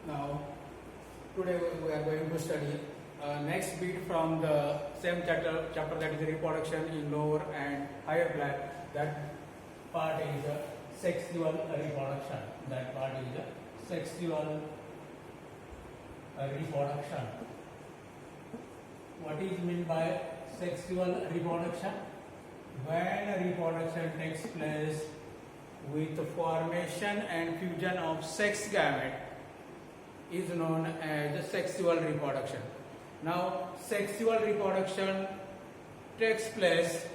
Now, today we are going to study next bit from the same chapter that is reproduction in lower and higher plant. That part is sexual reproduction. That part is sexual reproduction. What is meant by sexual reproduction? When reproduction takes place with formation and fusion of sex gamete is known as sexual reproduction. Now, sexual reproduction takes place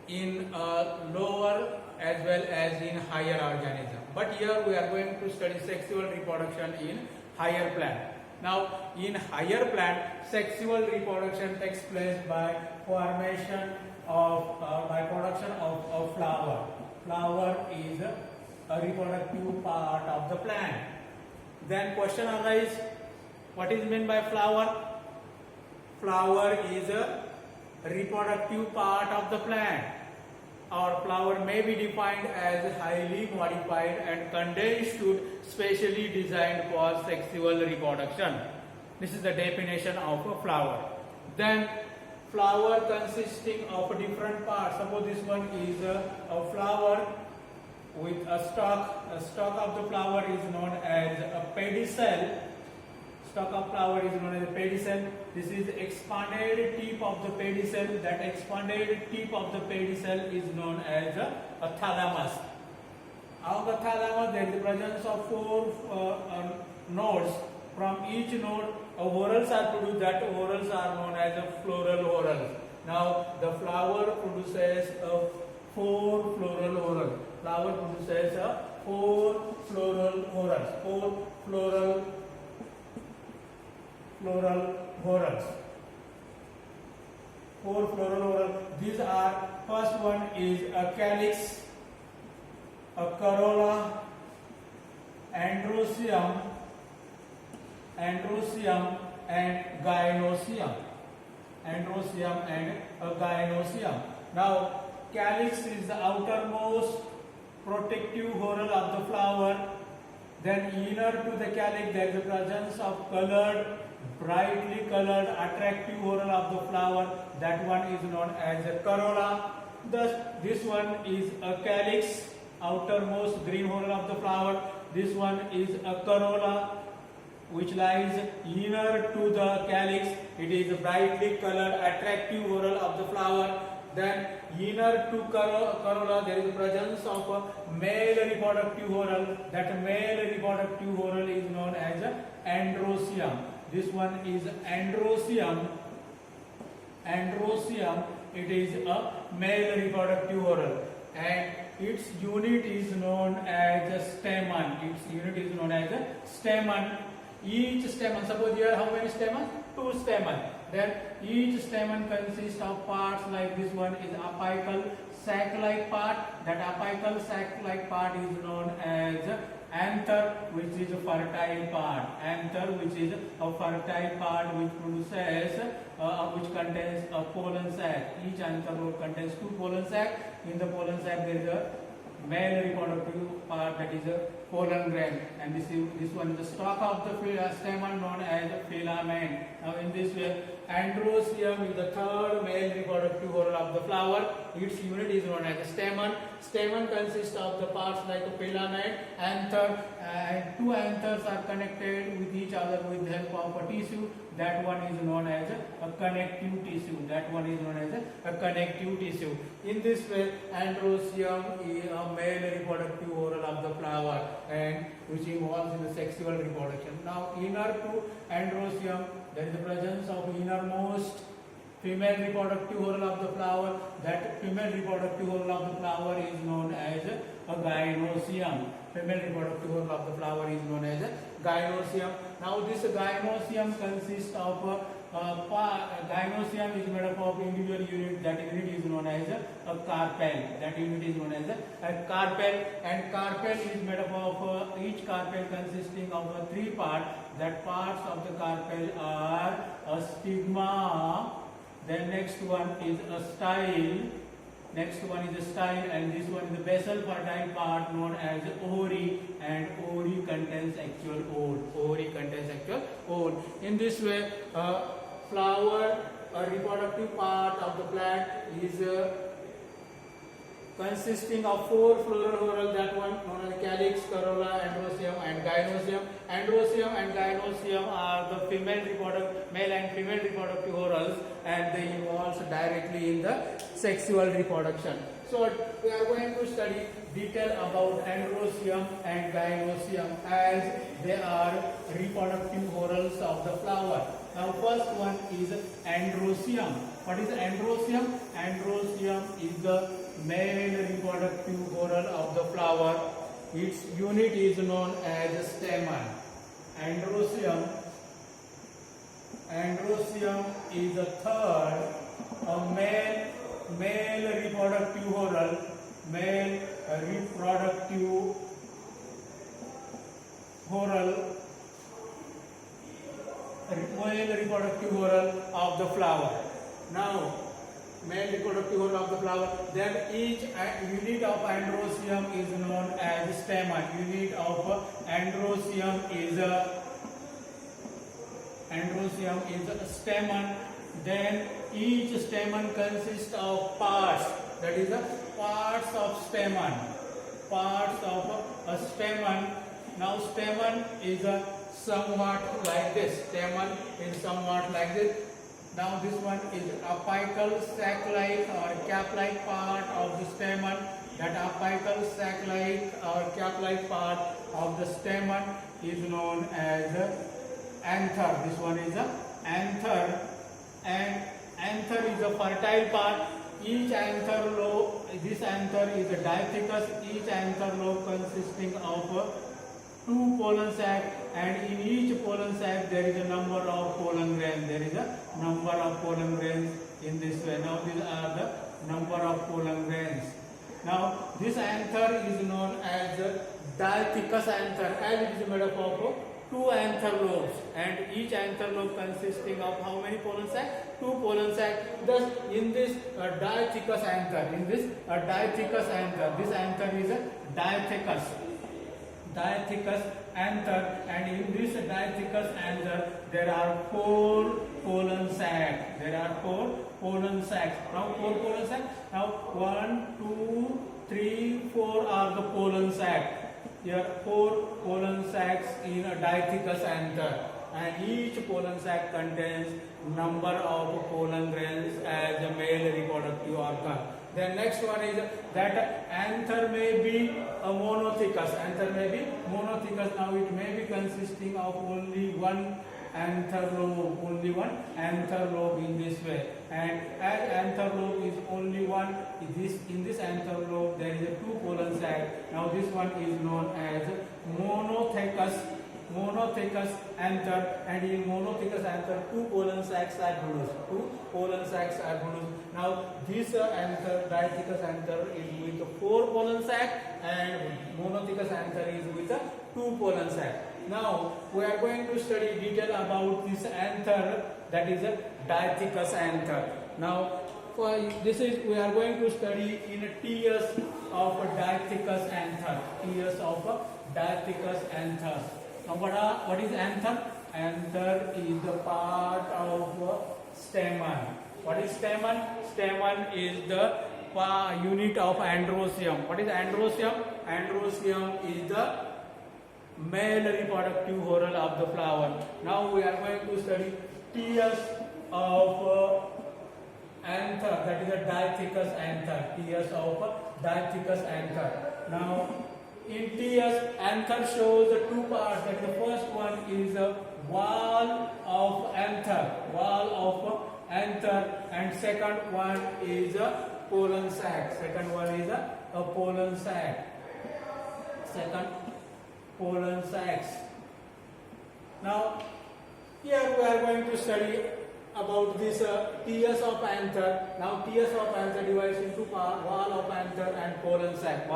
in lower as well as in higher organism. But here we are going to study sexual reproduction in higher plant. Now, in higher plant, sexual reproduction takes place by formation of by production of flower. Flower is a reproductive part of the plant. Then question arises, what is meant by flower? Flower is a reproductive part of the plant. Our flower may be defined as highly modified and condensed food specially designed for sexual reproduction. This is the definition of a flower. Then flower consisting of different parts. Suppose this one is a flower with a stalk. A stalk of the flower is known as a pedicel. Stalk of flower is known as a pedicel. This is expanded tip of the pedicel. That expanded tip of the pedicel is known as a thalamus. Of the thalamus, there is the presence of four nodes. From each node, whorls are produced. That whorls are known as a floral whorls. Now, the flower produces four floral whorls. Flower produces four floral whorls. Four floral whorls. Four floral whorls. These are, first one is a calyx, a corolla, androecium, and gynoecium. Androecium and gynoecium. Now, calyx is the outermost protective whorl of the flower. Then inner to the calyx there is the presence of brightly colored, attractive whorl of the flower. That one is known as a corolla. Thus, this one is a calyx, outermost green whorl of the flower. This one is a corolla, which lies inner to the calyx. It is a brightly colored, attractive whorl of the flower. Then inner to corolla there is the presence of a male reproductive whorl. That male reproductive whorl is known as androecium. This one is androecium. Androecium, it is a male reproductive whorl, and its unit is known as a stamen. Its unit is known as a stamen. Each stamen, suppose here how many stamens? Two stamens. Then each stamen consists of parts like this one is apical sac-like part. That apical sac-like part is known as anther, which is a fertile part. Anther, which is a fertile part which produces, which contains a pollen sac. Each anther contains two pollen sacs. In the pollen sac there is a male reproductive part, that is a pollen grain, and this one is the stalk of the stamen known as filament. Now, in this way, androecium is the third male reproductive whorl of the flower. Its unit is known as a stamen. Stamen consists of the parts like a filament, anther, and two anthers are connected with each other with the help of a tissue. That one is known as a connective tissue. That one is known as a connective tissue. In this way, androecium is a male reproductive whorl of the flower, and which involves in the sexual reproduction. Now, inner to androecium, there is the presence of innermost female reproductive whorl of the flower. That female reproductive whorl of the flower is known as a gynoecium. Female reproductive whorl of the flower is known as a gynoecium. Now, this gynoecium consists of gynoecium is made up of individual unit. That unit is known as a carpel. That unit is known as a carpel, and carpel is made up of each carpel consisting of three parts. That parts of the carpel are a stigma. Then next one is a style. Next one is the style, and this one is the basal fertile part known as ovary, and ovary contains actual ovule. Ovary contains actual ovule. In this way, flower, a reproductive part of the plant, is consisting of 4 floral whorls, that one known as calyx, corolla, androecium and gynoecium. Androecium and gynoecium are the male and female reproductive whorls, and they involve directly in the sexual reproduction. So we are going to study detail about androecium and gynoecium, as they are reproductive whorls of the flower. Now first one is androecium. What is androecium? Androecium is the male reproductive whorl of the flower. Its unit is known as stamen. Androecium is a third of male reproductive whorl, male reproductive whorl of the flower. Now, male reproductive whorl of the flower. Then each unit of androecium is known as stamen. Unit of androecium is a stamen. Then each stamen consists of parts. That is the parts of stamen. Parts of a stamen. Now stamen is somewhat like this. Stamen is somewhat like this. Now this one is apical sac-like or cap-like part of the stamen. That apical sac-like or cap-like part of the stamen is known as anther. This one is a anther, and anther is a fertile part. Each anther lobe, this anther is a diathecous. Each anther lobe consisting of 2 pollen sacs, and in each pollen sac there is a number of pollen grains. There is a number of pollen grains in this way. Now these are the number of pollen grains. Now this anther is known as diathecous anther, as it is made up of 2 anther lobes, and each anther lobe consisting of how many pollen sacs? 2 pollen sacs. Thus, in this diathecous anther, this anther is a diathecous anther, and in this diathecous anther there are 4 pollen sacs. Now 4 pollen sacs. Now 1, 2, 3, 4 are the pollen sacs. Here 4 pollen sacs in a diathecous anther, and each pollen sac contains number of pollen grains as a male reproductive organ. Then next one is that anther may be a monothecous. Now it may be consisting of only one anther lobe, in this way. And as anther lobe is only one, in this anther lobe there is a 2 pollen sac. Now this one is known as monothecous anther, and in monothecous anther 2 pollen sacs are produced. Now this anther, diathecous anther, is with 4 pollen sacs, and monothecous anther is with 2 pollen sacs. Now we are going to study detail about this anther, that is a diathecous anther. Now for this is we are going to study in TS of a diathecous anther. Now what is anther? Anther is the part of stamen. What is stamen? Stamen is the unit of androecium. What is androecium? Androecium is the male reproductive whorl of the flower. Now we are going to study TS of anther, that is a diathecous anther. Now in TS, anther shows the 2 parts. That the first one is a wall of anther, and second one is a pollen sac. Pollen sacs. Now here we are going to study about this TS of anther. Now TS of anther divides into wall of anther and pollen sac.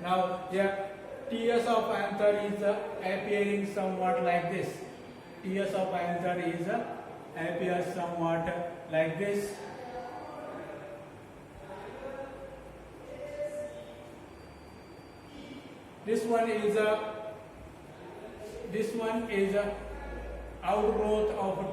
Now here TS of anther is appearing somewhat like this. appears somewhat like this. This one is a outgrowth of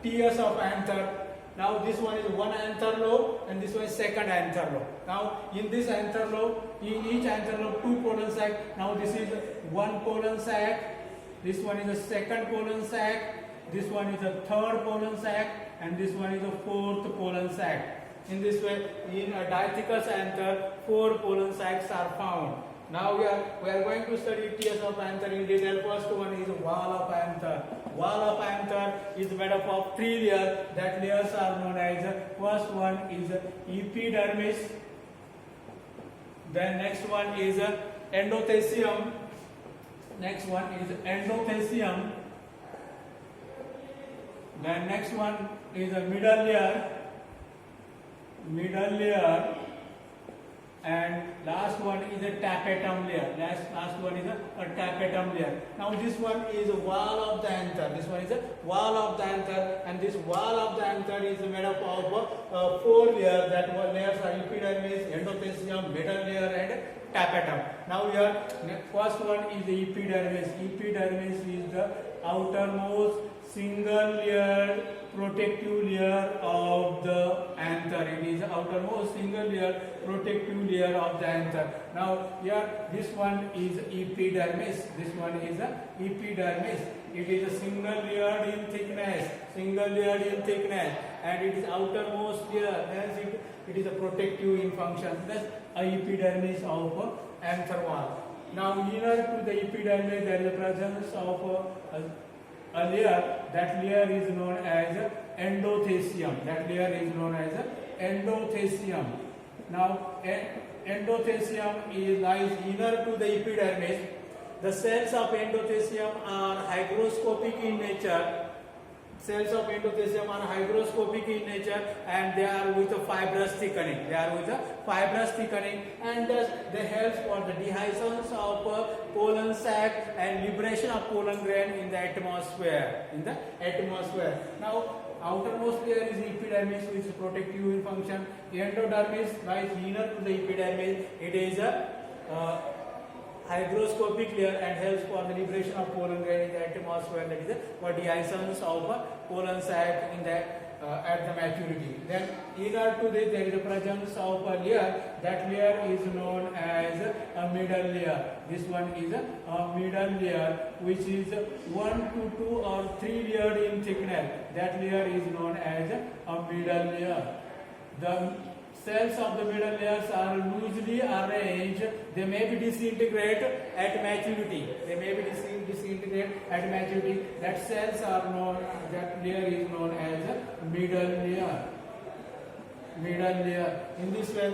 tiers of anther. Now this one is one anther lobe and this one is second anther lobe. Now in this anther lobe, in each anther lobe, two pollen sac. Now this is one pollen sac. This one is a second pollen sac. This one is a third pollen sac, and this one is a fourth pollen sac. In this way, in a Dithecus anther, 4 pollen sacs are found. Now we are going to study tiers of anther in detail. First one is wall of anther. Wall of anther is made up of 3 layers. That layers are known as, first one is epidermis. Then next one is endothecium. Next one is endothecium. Then next one is a middle layer, and last one is a tapetum layer. Last one is a tapetum layer. Now this one is a wall of the anther. This one is a wall of the anther, and this wall of the anther is made up of 4 layers. That one layers are epidermis, endothecium, middle layer, and tapetum. Now here, first one is the epidermis. Epidermis is the outermost single layer protective layer of the anther. It is the outermost single layer protective layer of the anther. Now here this one is epidermis. This one is a epidermis. It is a single layer in thickness, and it is outermost layer. Hence it is a protective in function. Thus a epidermis of anther wall. Now inner to the epidermis there is the presence of a layer. That layer is known as endothecium. Now endothecium lies inner to the epidermis. The cells of endothecium are hygroscopic in nature. And they are with a fibrous thickening. And thus they help for the dehiscence of pollen sac and liberation of pollen grain in the atmosphere. Now outermost layer is epidermis, which is protective in function. Endodermis lies inner to the epidermis. It is a hygroscopic layer and helps for the liberation of pollen grain in the atmosphere. That is for dehiscence of pollen sac in the at the maturity. Then inner to this there is the presence of a layer. That layer is known as a middle layer. This one is a middle layer, which is 1 to 2 or 3 layered in thickness. That layer is known as a middle layer. The cells of the middle layers are loosely arranged. They may be disintegrate at maturity. That cells are known. That layer is known as middle layer. In this way,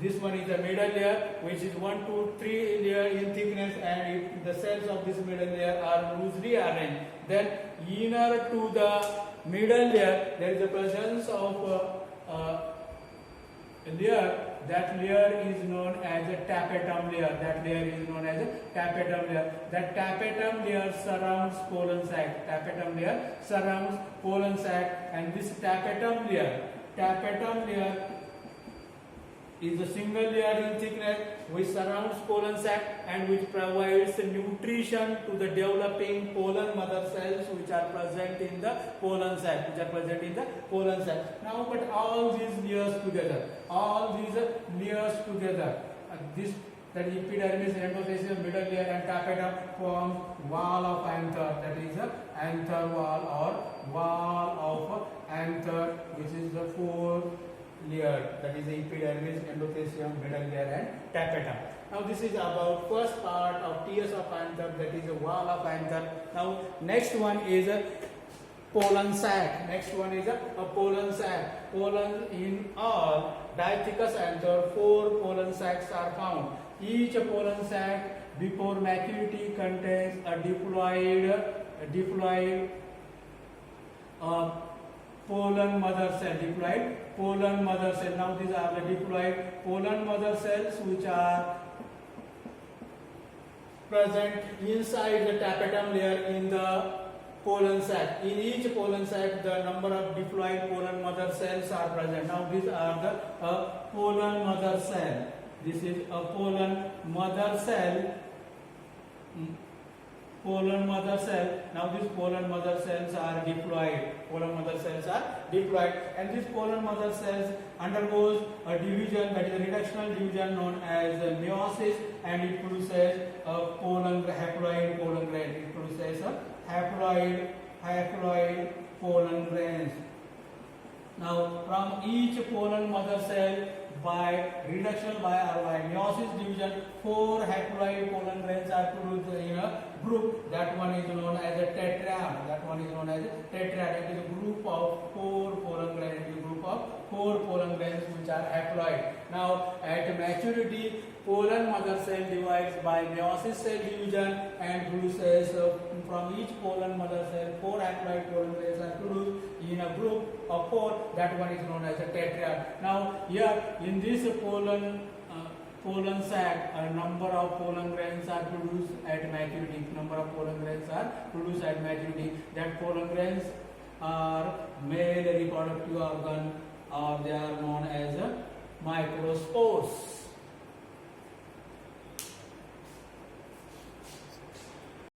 this one is the middle layer, which is 1 to 3 layer in thickness, and the cells of this middle layer are loosely arranged. Then inner to the middle layer, there is the presence of layer. That layer is known as a tapetum layer. That tapetum layer surrounds pollen sac. And this tapetum layer is a single layer in thickness which surrounds pollen sac and which provides nutrition to the developing pollen mother cells which are present in the pollen sac. Now, but all these layers together, that epidermis, endothecium, middle layer, and tapetum forms wall of anther. That is the anther wall or wall of anther, which is the 4 layer. That is the epidermis, endothecium, middle layer, and tapetum. Now this is about first part of tiers of anther, that is the wall of anther. Now next one is a pollen sac. Pollen in all Dithecus anther, 4 pollen sacs are found. Each pollen sac before maturity contains a diploid pollen mother cell. Now these are the diploid pollen mother cells which are present inside the tapetum layer in the pollen sac. In each pollen sac, the number of diploid pollen mother cells are present. Now these are the pollen mother cell. This is a pollen mother cell. Pollen mother cell. Now these pollen mother cells are diploid. Pollen mother cells are diploid, and this pollen mother cells undergoes a division, that is a reductional division known as meiosis, and it produces a haploid pollen grain. It produces a haploid pollen grains. Now from each pollen mother cell, by reduction by meiosis division, 4 haploid pollen grains are produced in a group. That one is known as a tetrad. That one is known as a tetrad. It is a group of 4 pollen grains. It is a group of 4 pollen grains which are haploid. Now at maturity, pollen mother cell divides by meiosis cell division and produces from each pollen mother cell 4 haploid pollen grains are produced in a group of 4. That one is known as a tetrad. Now here in this pollen sac, a number of pollen grains are produced at maturity. Number of pollen grains are produced at maturity. That pollen grains are male reproductive organ, or they are known as microspores.